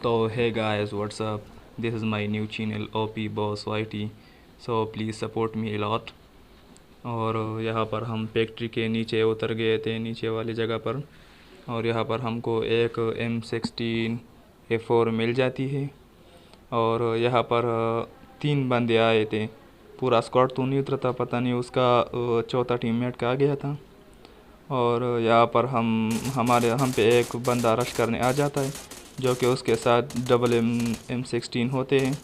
So hey guys, what's up? This is my new channel OP Boss YT. So please support me a lot. और यहाँ पर हम factory के नीचे उतर गए थे, नीचे वाली जगह पर। और यहाँ पर हमको एक M16A4 मिल जाती है। और यहाँ पर 3 बंदे आए थे। पूरा स्क्वाड तो नहीं उतरा था, पता नहीं उसका चौथा टीममेट कहाँ गया था। और यहाँ पर हम पे एक बंदा रश करने आ जाता है, जो कि उसके साथ डबल M16 होते हैं।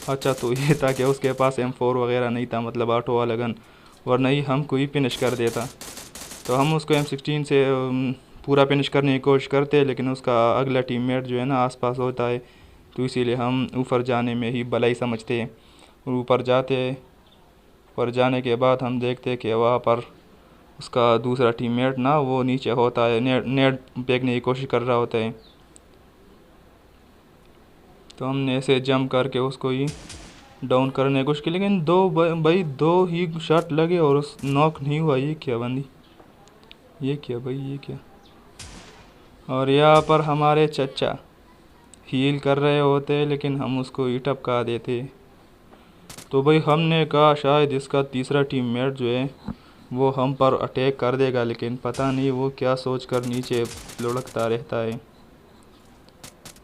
अच्छा तो ये था कि उसके पास M4 वगैरह नहीं था, मतलब ऑटो वाला गन, वरना ही हमको ही फिनिश कर देता। तो हम उसको M16 से पूरा फिनिश करने की कोशिश करते हैं, लेकिन उसका अगला टीममेट जो है ना आसपास होता है, तो इसीलिए हम ऊपर जाने में ही भलाई समझते हैं। और ऊपर जाते हैं, ऊपर जाने के बाद हम देखते हैं कि वहाँ पर उसका दूसरा टीममेट ना वो नीचे होता है, नेट फेंकने की कोशिश कर रहा होता है। तो हमने ऐसे जंप करके उसको ही डाउन करने की कोशिश की, लेकिन भाई दो ही शॉट लगे और उस नॉक नहीं हुआ। ये क्या बंदी, ये क्या भाई, ये क्या। और यहाँ पर हमारे चचा हील कर रहे होते हैं, लेकिन हम उसको ही टपका देते। तो भाई हमने कहा शायद इसका तीसरा टीममेट जो है वो हम पर अटैक कर देगा, लेकिन पता नहीं वो क्या सोचकर नीचे लुढ़कता रहता है।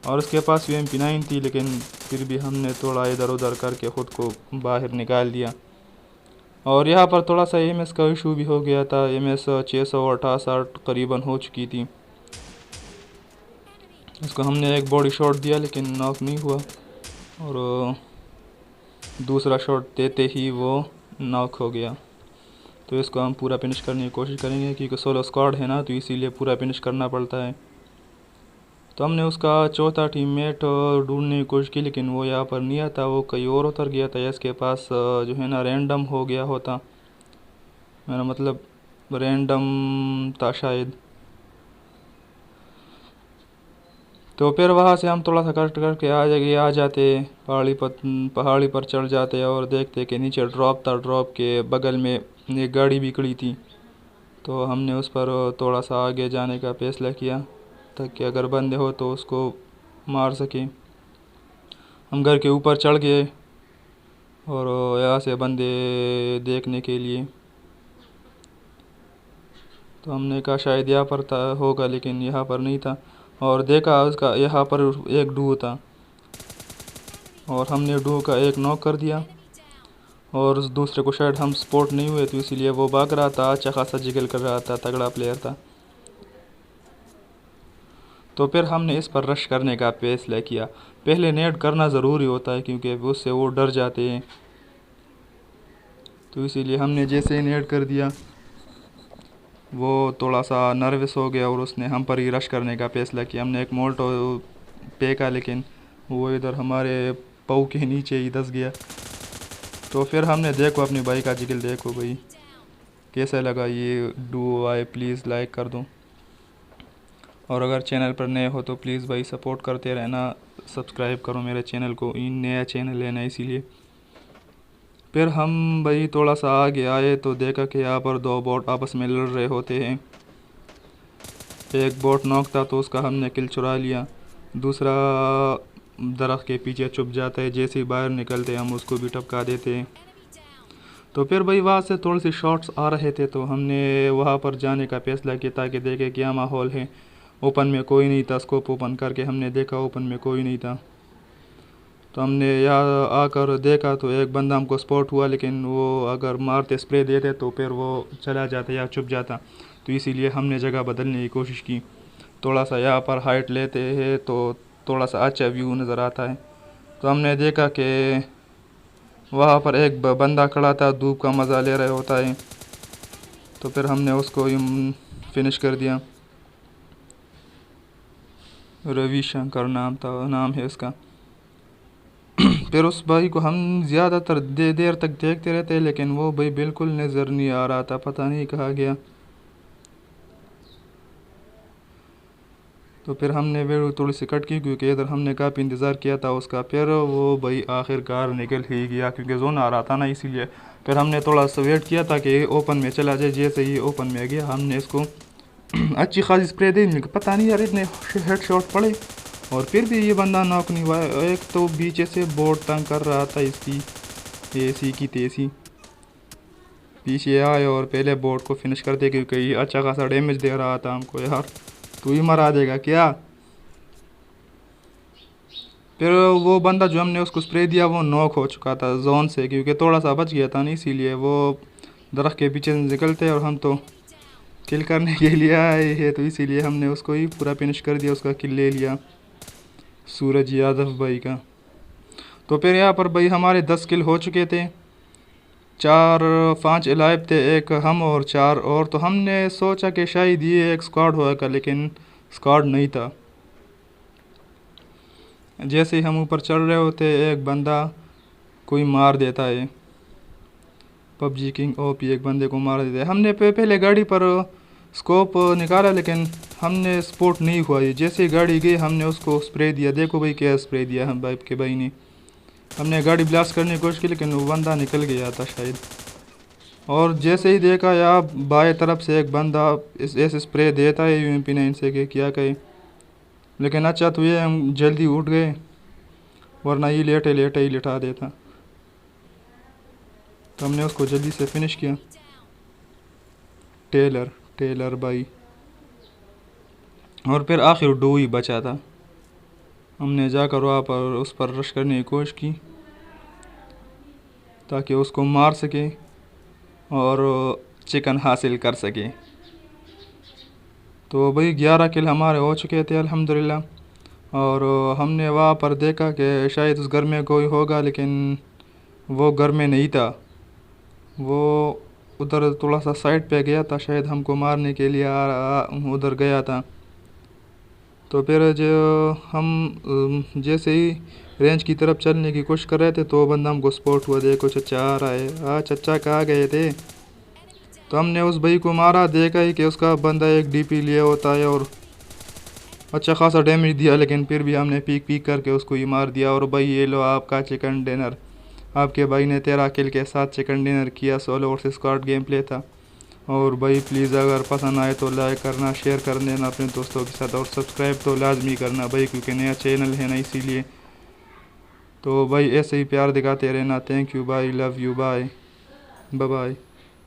और उसके पास भी MP9 थी, लेकिन फिर भी हमने थोड़ा इधर उधर करके ख़ुद को बाहर निकाल दिया। और यहाँ पर थोड़ा सा MS का इशू भी हो गया था। MS 668 करीबन हो चुकी थी। इसको हमने एक बॉडी शॉट दिया, लेकिन नॉक नहीं हुआ। और दूसरा शॉट देते ही वो नॉक हो गया। तो इसको हम पूरा फिनिश करने की कोशिश करेंगे, क्योंकि सोलो स्क्वाड है ना, तो इसीलिए पूरा फिनिश करना पड़ता है। तो हमने उसका चौथा टीममेट ढूंढने की कोशिश की, लेकिन वो यहाँ पर नहीं आता, वो कहीं और उतर गया था। इसके पास जो है ना रैंडम हो गया होता, मेरा मतलब रैंडम था शायद। तो फिर वहाँ से हम थोड़ा सा कष्ट करके आ जाते, पहाड़ी पर चढ़ जाते और देखते कि नीचे ड्रॉप था। ड्रॉप के बगल में एक गाड़ी भी खड़ी थी। तो हमने उस पर थोड़ा सा आगे जाने का फैसला किया, ताकि अगर बंदे हो तो उसको मार सकें। हम घर के ऊपर चढ़ गए और यहाँ से बंदे देखने के लिए। तो हमने कहा शायद यहाँ पर था होगा, लेकिन यहाँ पर नहीं था। और देखा उसका यहाँ पर एक डू था, और हमने डू का एक नॉक कर दिया। और उस दूसरे को शायद हम स्पॉट नहीं हुए, तो इसीलिए वो भाग रहा था, अच्छा खासा जिगल कर रहा था, तगड़ा प्लेयर था। तो फिर हमने इस पर रश करने का फैसला किया। पहले नेट करना ज़रूरी होता है, क्योंकि उससे वो डर जाते हैं। तो इसीलिए हमने जैसे ही नेट कर दिया, वो थोड़ा सा नर्वस हो गया और उसने हम पर ही रश करने का फैसला किया। हमने एक मोल्टो फेंका, लेकिन वो इधर हमारे पाँव के नीचे ही धंस गया। तो फिर हमने देखो अपनी भाई का जिगल देखो भाई कैसा लगा ये डुओ आए, प्लीज़ लाइक कर दो। और अगर चैनल पर नए हो तो प्लीज़ भाई सपोर्ट करते रहना, सब्सक्राइब करो मेरे चैनल को, नया चैनल है ना इसीलिए। फिर हम भाई थोड़ा सा आगे आए तो देखा कि यहाँ पर 2 बोट आपस में लड़ रहे होते हैं। एक बोट नॉक था, तो उसका हमने किल चुरा लिया। दूसरा दरख्त के पीछे छुप जाता है, जैसे ही बाहर निकलते हम उसको भी टपका देते हैं। तो फिर भाई वहाँ से थोड़ी सी शॉट्स आ रहे थे, तो हमने वहाँ पर जाने का फैसला किया ताकि देखें क्या माहौल है। ओपन में कोई नहीं था, स्कोप ओपन करके हमने देखा ओपन में कोई नहीं था। तो हमने यहाँ आकर देखा तो एक बंदा हमको स्पॉट हुआ, लेकिन वो अगर मारते स्प्रे देते तो फिर वो चला जाता या छुप जाता। तो इसीलिए हमने जगह बदलने की कोशिश की। थोड़ा सा यहाँ पर हाइट लेते हैं तो थोड़ा सा अच्छा व्यू नज़र आता है। तो हमने देखा कि वहाँ पर एक बंदा खड़ा था, धूप का मज़ा ले रहा होता है। तो फिर हमने उसको फिनिश कर दिया। रविशंकर नाम है उसका। फिर उस भाई को हम ज़्यादातर देर तक देखते रहते, लेकिन वो भाई बिल्कुल नज़र नहीं आ रहा था, पता नहीं कहाँ गया। तो फिर हमने वीडियो थोड़ी सी कट की, क्योंकि इधर हमने काफ़ी इंतज़ार किया था उसका। फिर वो भाई आखिरकार निकल ही गया, क्योंकि जोन आ रहा था ना इसीलिए। फिर हमने थोड़ा सा वेट किया था कि ओपन में चला जाए। जैसे ही ओपन में गया हमने इसको अच्छी खासी स्प्रे दी, पता नहीं यार इतने हेड शॉट पड़े। और फिर भी ये बंदा नॉक नहीं हुआ। एक तो पीछे से बोट तंग कर रहा था इसकी ऐसी की तैसी, पीछे आए और पहले बोट को फिनिश कर दे, क्योंकि ये अच्छा खासा डैमेज दे रहा था हमको। यार तू ही मरा देगा क्या? फिर वो बंदा जो हमने उसको स्प्रे दिया वो नॉक हो चुका था जोन से, क्योंकि थोड़ा सा बच गया था ना, इसीलिए वो दरख्त के पीछे से निकलते और हम तो किल करने के लिए आए हैं, तो इसीलिए हमने उसको ही पूरा फिनिश कर दिया, उसका किल ले लिया सूरज यादव भाई का। तो फिर यहाँ पर भाई हमारे 10 किल हो चुके थे, 5 अलाइव थे, एक हम और 4 और। तो हमने सोचा कि शायद ये एक स्क्वाड होगा, लेकिन स्क्वाड नहीं था। जैसे ही हम ऊपर चढ़ रहे होते एक बंदा कोई मार देता है, पबजी किंग ओपी एक बंदे को मार देता है। हमने पहले गाड़ी पर स्कोप निकाला, लेकिन हमने स्पॉट नहीं हुआ। ये जैसे ही गाड़ी गई हमने उसको स्प्रे दिया, देखो भाई क्या स्प्रे दिया हम बाइप के भाई ने। हमने गाड़ी ब्लास्ट करने की कोशिश की, लेकिन वो बंदा निकल गया था शायद। और जैसे ही देखा या बाएं तरफ से एक बंदा ऐसे स्प्रे देता है UMP9 से कि क्या कहे, लेकिन अच्छा तो ये हम जल्दी उठ गए, वरना ये लेटे लेटे ही लिटा देता। तो हमने उसको जल्दी से फिनिश किया। टेलर भाई। और फिर आखिर डो ही बचा था, हमने जाकर वहाँ पर उस पर रश करने की कोशिश की ताकि उसको मार सके और चिकन हासिल कर सके। तो भाई 11 किल हमारे हो चुके थे अल्हम्दुलिल्लाह। और हमने वहाँ पर देखा कि शायद उस घर में कोई होगा, लेकिन वो घर में नहीं था। वो उधर थोड़ा सा साइड पे गया था, शायद हमको मारने के लिए उधर गया था। तो फिर जो हम जैसे ही रेंज की तरफ चलने की कोशिश कर रहे थे, तो बंदा हमको स्पॉट हुआ। देखो चचा आ रहा है। चचा कहाँ गए थे? तो हमने उस भाई को मारा, देखा ही कि उसका बंदा एक DP लिया होता है और अच्छा खासा डैमेज दिया, लेकिन फिर भी हमने पीक करके उसको ही मार दिया। और भाई ये लो आपका चिकन डिनर। आपके भाई ने 13 किल के साथ चिकन डिनर किया। Solo versus squad game play था। और भाई प्लीज़ अगर पसंद आए तो लाइक करना, शेयर कर देना अपने दोस्तों के साथ, और सब्सक्राइब तो लाजमी करना भाई, क्योंकि नया चैनल है ना, इसीलिए। तो भाई ऐसे ही प्यार दिखाते रहना। थैंक यू भाई, लव यू, बाय बाय।